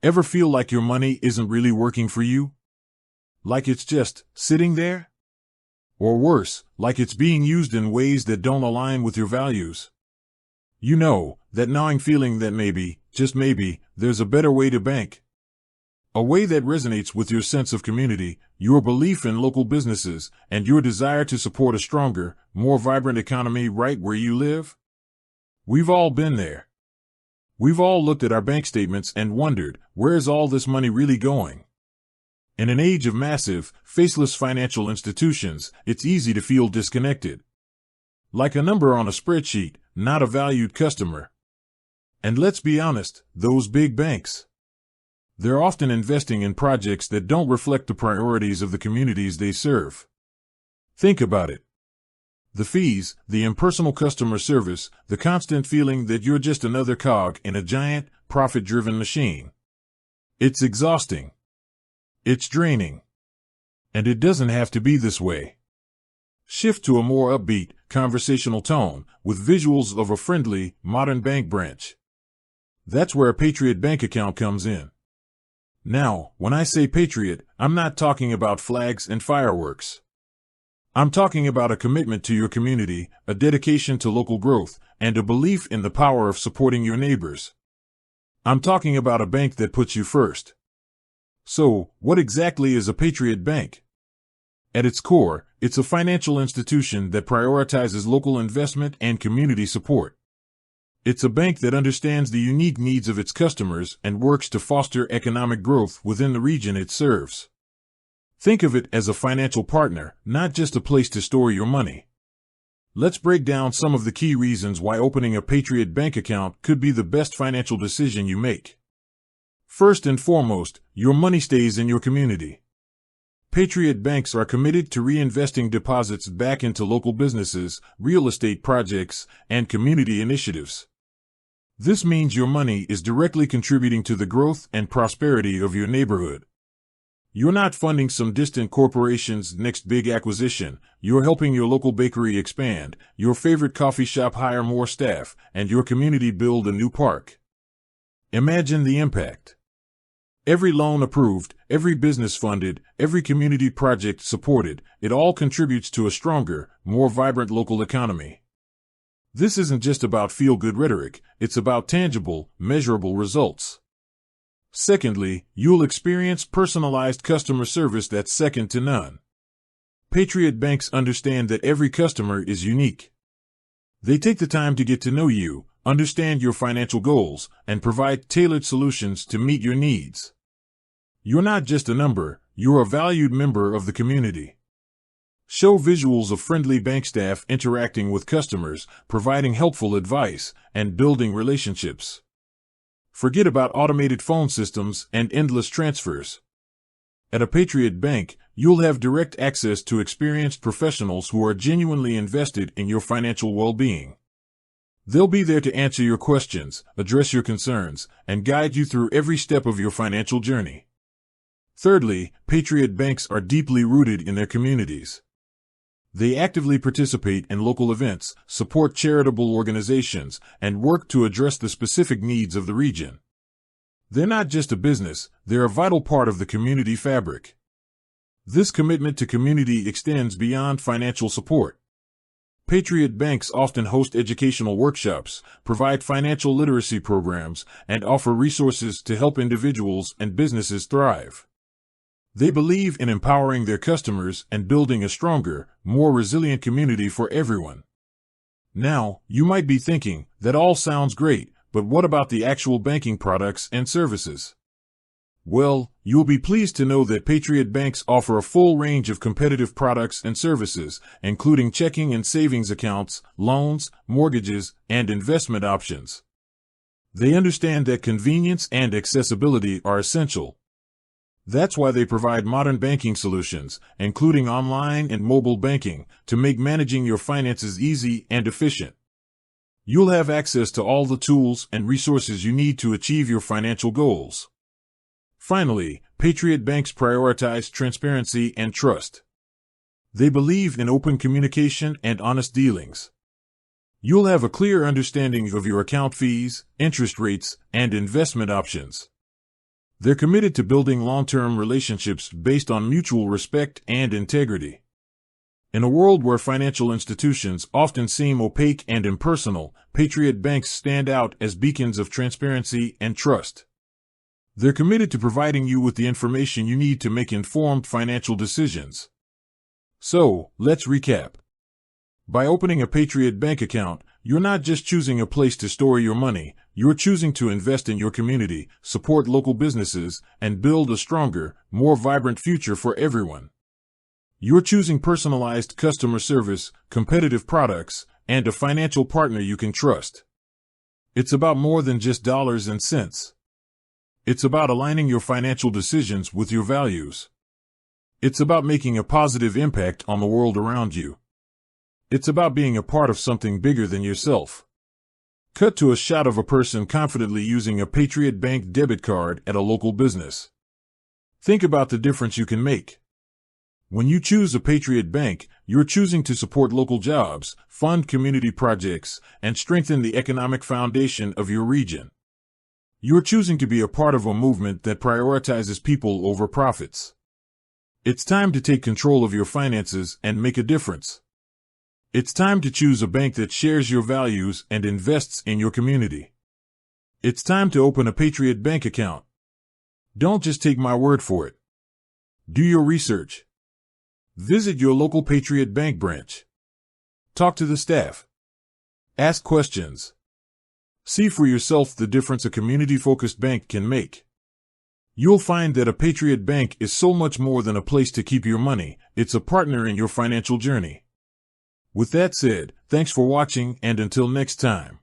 Ever feel like your money isn't really working for you? Like it's just sitting there? Or worse, like it's being used in ways that don't align with your values? You know, that gnawing feeling that maybe, just maybe, there's a better way to bank. A way that resonates with your sense of community, your belief in local businesses, and your desire to support a stronger, more vibrant economy right where you live? We've all been there. We've all looked at our bank statements and wondered, where's all this money really going? In an age of massive, faceless financial institutions, it's easy to feel disconnected. Like a number on a spreadsheet, not a valued customer. And let's be honest, those big banks. They're often investing in projects that don't reflect the priorities of the communities they serve. Think about it. The fees, the impersonal customer service, the constant feeling that you're just another cog in a giant, profit-driven machine. It's exhausting. It's draining. And it doesn't have to be this way. Shift to a more upbeat, conversational tone, with visuals of a friendly, modern bank branch. That's where a Patriot bank account comes in. Now, when I say Patriot, I'm not talking about flags and fireworks. I'm talking about a commitment to your community, a dedication to local growth, and a belief in the power of supporting your neighbors. I'm talking about a bank that puts you first. So, what exactly is a Patriot bank? At its core, it's a financial institution that prioritizes local investment and community support. It's a bank that understands the unique needs of its customers and works to foster economic growth within the region it serves. Think of it as a financial partner, not just a place to store your money. Let's break down some of the key reasons why opening a Patriot bank account could be the best financial decision you make. First and foremost, your money stays in your community. Patriot banks are committed to reinvesting deposits back into local businesses, real estate projects, and community initiatives. This means your money is directly contributing to the growth and prosperity of your neighborhood. You're not funding some distant corporation's next big acquisition. You're helping your local bakery expand, your favorite coffee shop hire more staff, and your community build a new park. Imagine the impact. Every loan approved, every business funded, every community project supported, it all contributes to a stronger, more vibrant local economy. This isn't just about feel-good rhetoric, it's about tangible, measurable results. Secondly, you'll experience personalized customer service that's second to none. Patriot banks understand that every customer is unique. They take the time to get to know you, understand your financial goals, and provide tailored solutions to meet your needs. You're not just a number, you're a valued member of the community. Show visuals of friendly bank staff interacting with customers, providing helpful advice, and building relationships. Forget about automated phone systems and endless transfers. At a Patriot bank, you'll have direct access to experienced professionals who are genuinely invested in your financial well-being. They'll be there to answer your questions, address your concerns, and guide you through every step of your financial journey. Thirdly, Patriot banks are deeply rooted in their communities. They actively participate in local events, support charitable organizations, and work to address the specific needs of the region. They're not just a business, they're a vital part of the community fabric. This commitment to community extends beyond financial support. Patriot banks often host educational workshops, provide financial literacy programs, and offer resources to help individuals and businesses thrive. They believe in empowering their customers and building a stronger, more resilient community for everyone. Now, you might be thinking, that all sounds great, but what about the actual banking products and services? Well, you'll be pleased to know that Patriot banks offer a full range of competitive products and services, including checking and savings accounts, loans, mortgages, and investment options. They understand that convenience and accessibility are essential. That's why they provide modern banking solutions, including online and mobile banking, to make managing your finances easy and efficient. You'll have access to all the tools and resources you need to achieve your financial goals. Finally, Patriot banks prioritize transparency and trust. They believe in open communication and honest dealings. You'll have a clear understanding of your account fees, interest rates, and investment options. They're committed to building long-term relationships based on mutual respect and integrity. In a world where financial institutions often seem opaque and impersonal, patriot banks stand out as beacons of transparency and trust. They're committed to providing you with the information you need to make informed financial decisions. So, let's recap. By opening a Patriot bank account, you're not just choosing a place to store your money, you're choosing to invest in your community, support local businesses, and build a stronger, more vibrant future for everyone. You're choosing personalized customer service, competitive products, and a financial partner you can trust. It's about more than just dollars and cents. It's about aligning your financial decisions with your values. It's about making a positive impact on the world around you. It's about being a part of something bigger than yourself. Cut to a shot of a person confidently using a Patriot Bank debit card at a local business. Think about the difference you can make. When you choose a Patriot Bank, you're choosing to support local jobs, fund community projects, and strengthen the economic foundation of your region. You're choosing to be a part of a movement that prioritizes people over profits. It's time to take control of your finances and make a difference. It's time to choose a bank that shares your values and invests in your community. It's time to open a Patriot Bank account. Don't just take my word for it. Do your research. Visit your local Patriot Bank branch. Talk to the staff. Ask questions. See for yourself the difference a community-focused bank can make. You'll find that a Patriot Bank is so much more than a place to keep your money. It's a partner in your financial journey. With that said, thanks for watching, and until next time.